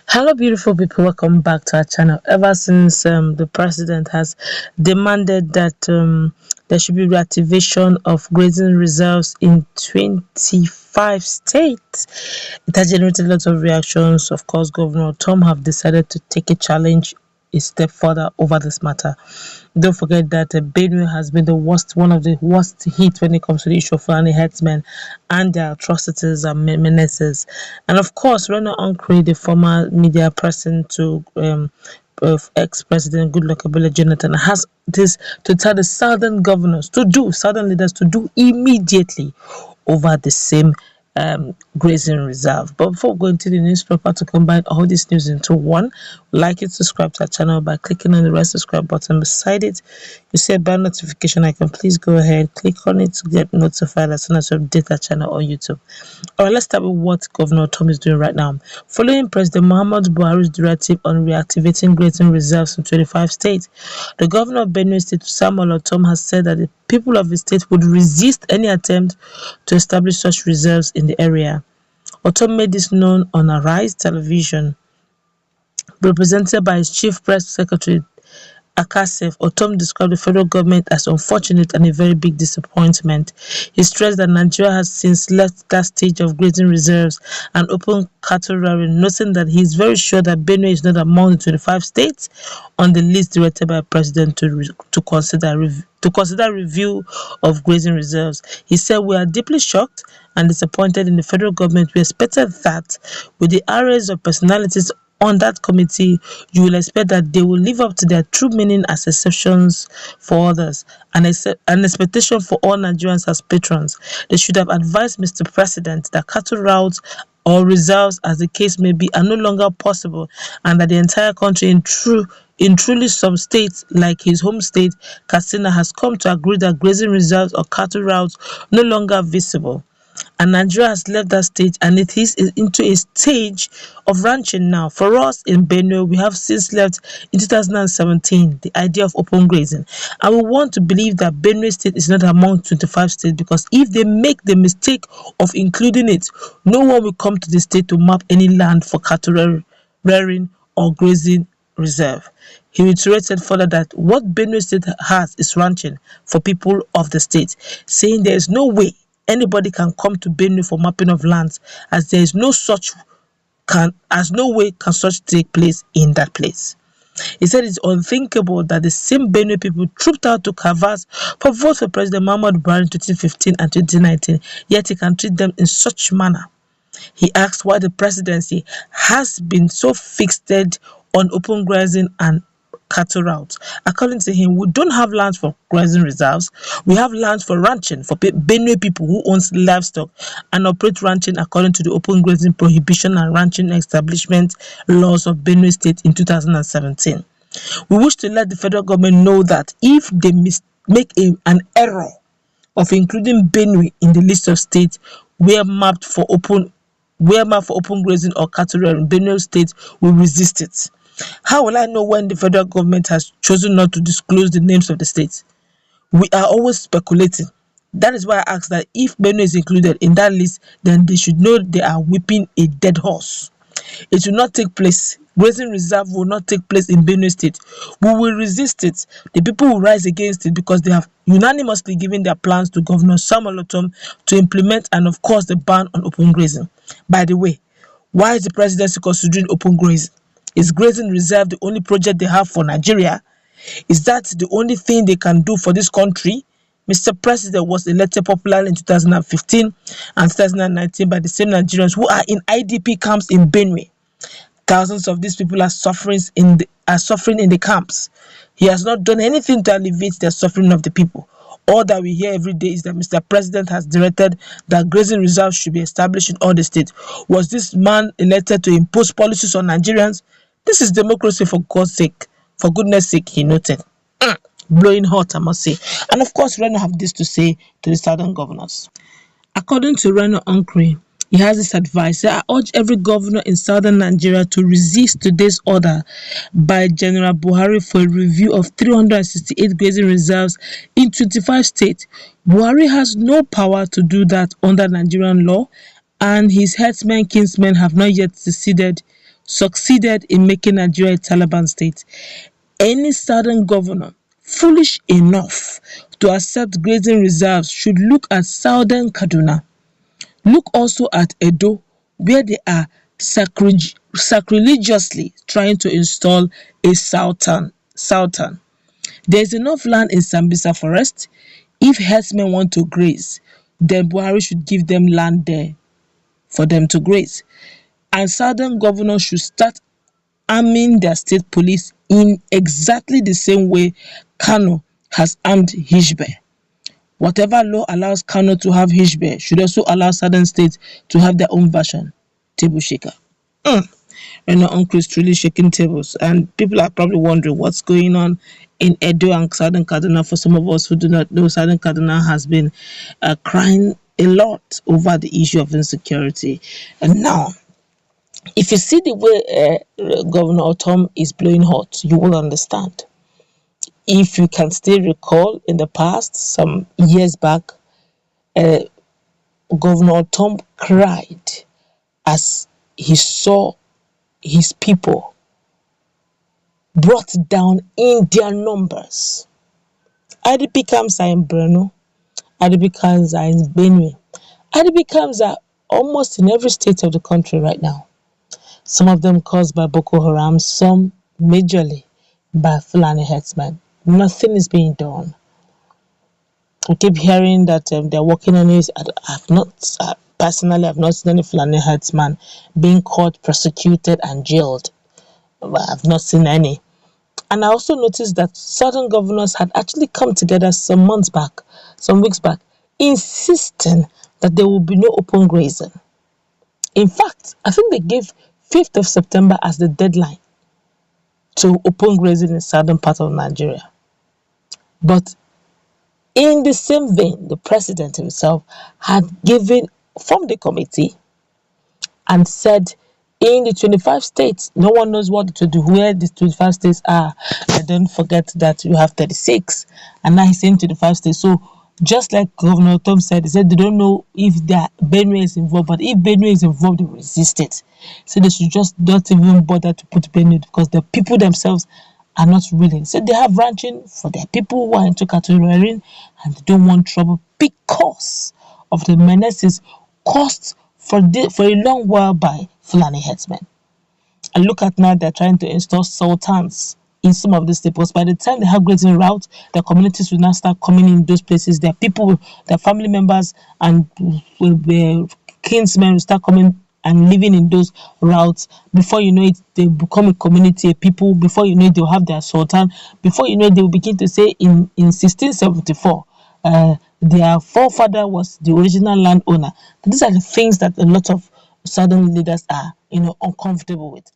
Hello, beautiful people. Welcome back to our channel. Ever since the president has demanded that there should be reactivation of grazing reserves in 25 states, it has generated a lot of reactions. Of course, Governor Ortom have decided to take a step further over this matter. Don't forget that Benue has been one of the worst hit when it comes to the issue of Fulani herdsmen and their atrocities and menaces. And of course, Rena Onkri, the former media person to of ex-president Goodluck Ebele Jonathan, has this to tell the southern leaders to do immediately over the same grazing reserve. But before going to the newspaper to combine all this news into one, like and subscribe to our channel by clicking on the red subscribe button beside it. You see a bell notification icon. Please go ahead, click on it to get notified as soon as we update our channel on YouTube. Alright, let's start with what Governor Ortom is doing right now. Following President Muhammadu Buhari's directive on reactivating grazing reserves in 25 states, the governor of Benue State, Samuel Ortom, has said that the people of the state would resist any attempt to establish such reserves in the area. Ortom made this known on Arise television, represented by his chief press secretary Akasef. Ortom described the federal government as unfortunate and a very big disappointment. He stressed that Nigeria has since left that stage of grazing reserves and open cattle rearing, noting that he is very sure that Benue is not among the 25 states on the list directed by the president to consider review of grazing reserves. He said, "We are deeply shocked and disappointed in the federal government. We expected that with the arrays of personalities on that committee, you will expect that they will live up to their true meaning as exceptions for others, and an expectation for all Nigerians as patrons. They should have advised Mr. President that cattle routes or reserves, as the case may be, are no longer possible, and that the entire country, in truly some states, like his home state, Katsina, has come to agree that grazing reserves or cattle routes no longer visible. And Nigeria has left that stage and it is into a stage of ranching now. For us in Benue, we have since left in 2017 the idea of open grazing. And we want to believe that Benue State is not among 25 states, because if they make the mistake of including it, no one will come to the state to map any land for cattle rearing or grazing reserve. He reiterated further that what Benue State has is ranching for people of the state, saying there is no way anybody can come to Benue for mapping of lands, as there is no way can such take place in that place. He said it's unthinkable that the same Benue people trooped out to canvass for votes for President Muhammadu Buhari in 2015 and 2019, yet he can treat them in such manner. He asked why the presidency has been so fixated on open grazing and cattle routes. According to him, we don't have lands for grazing reserves. We have lands for ranching for Benue people who owns livestock and operate ranching according to the open grazing prohibition and ranching establishment laws of Benue State in 2017. We wish to let the federal government know that if they make an error of including Benue in the list of states where mapped for open grazing or cattle rearing, Benue State will resist it. How will I know when the federal government has chosen not to disclose the names of the states? We are always speculating. That is why I ask that if Benue is included in that list, then they should know they are whipping a dead horse. It will not take place. Grazing reserve will not take place in Benue State. We will resist it. The people will rise against it because they have unanimously given their plans to Governor Samuel Ortom to implement, and of course the ban on open grazing. By the way, why is the presidency considering open grazing? Is grazing reserve the only project they have for Nigeria? Is that the only thing they can do for this country? Mr. President was elected popularly in 2015 and 2019 by the same Nigerians who are in IDP camps in Benue. Thousands of these people are suffering in the camps. He has not done anything to alleviate the suffering of the people. All that we hear every day is that Mr. President has directed that grazing reserves should be established in all the states. Was this man elected to impose policies on Nigerians? This is democracy, for God's sake. For goodness sake, he noted. Blowing hot, I must say. And of course, Reno have this to say to the southern governors. According to Reno Onkri, he has this advice. I urge every governor in southern Nigeria to resist today's order by General Buhari for a review of 368 grazing reserves in 25 states. Buhari has no power to do that under Nigerian law, and his herdsmen kinsmen have not yet seceded succeeded in making Nigeria a Taliban state. Any southern governor foolish enough to accept grazing reserves should look at southern Kaduna. Look also at Edo, where they are sacrilegiously trying to install a sultan. There is enough land in Sambisa forest. If herdsmen want to graze, then Buhari should give them land there for them to graze. And southern governors should start arming their state police in exactly the same way Kano has armed Hizbe. Whatever law allows Kano to have Hizbe should also allow southern states to have their own version. Table shaker. Uncle is truly shaking tables, and people are probably wondering what's going on in Edo and Southern Kaduna. For some of us who do not know, Southern Kaduna has been crying a lot over the issue of insecurity. And now, if you see the way Governor Ortom is blowing hot, you will understand. If you can still recall in the past, some years back, Governor Ortom cried as he saw his people brought down in their numbers. IDP camps are in Benue, IDP camps are in Benue, IDP camps are almost in every state of the country right now. Some of them caused by Boko Haram, some majorly by Fulani herdsmen. Nothing is being done. We keep hearing that they're working on it. Personally, I've not seen any Fulani herdsman being caught, prosecuted, and jailed. I've not seen any. And I also noticed that southern governors had actually come together some weeks back, insisting that there will be no open grazing. In fact, I think they gave 5th of September as the deadline to open grazing in the southern part of Nigeria. But in the same vein, the president himself had formed a committee and said in the 25 states, no one knows what to do, where the 25 states are. And don't forget that you have 36. And now he's saying 25 states. So just like Governor Tom said, he said they don't know if Benue is involved, but if Benue is involved, they resist it. So they should just not even bother to put Benue because the people themselves are not willing. So they have ranching for their people who are into cattle rearing and they don't want trouble because of the menaces caused for a long while by Fulani herdsmen. And look at now, they're trying to install sultans in some of these states. By the time they have grazing routes, the communities will now start coming in those places. Their people, their family members, and their kinsmen will start coming and living in those routes. Before you know it, they become a community, a people. Before you know it, they'll have their sultan. Before you know it, they will begin to say in 1674, their forefather was the original landowner. These are the things that a lot of southern leaders are, uncomfortable with.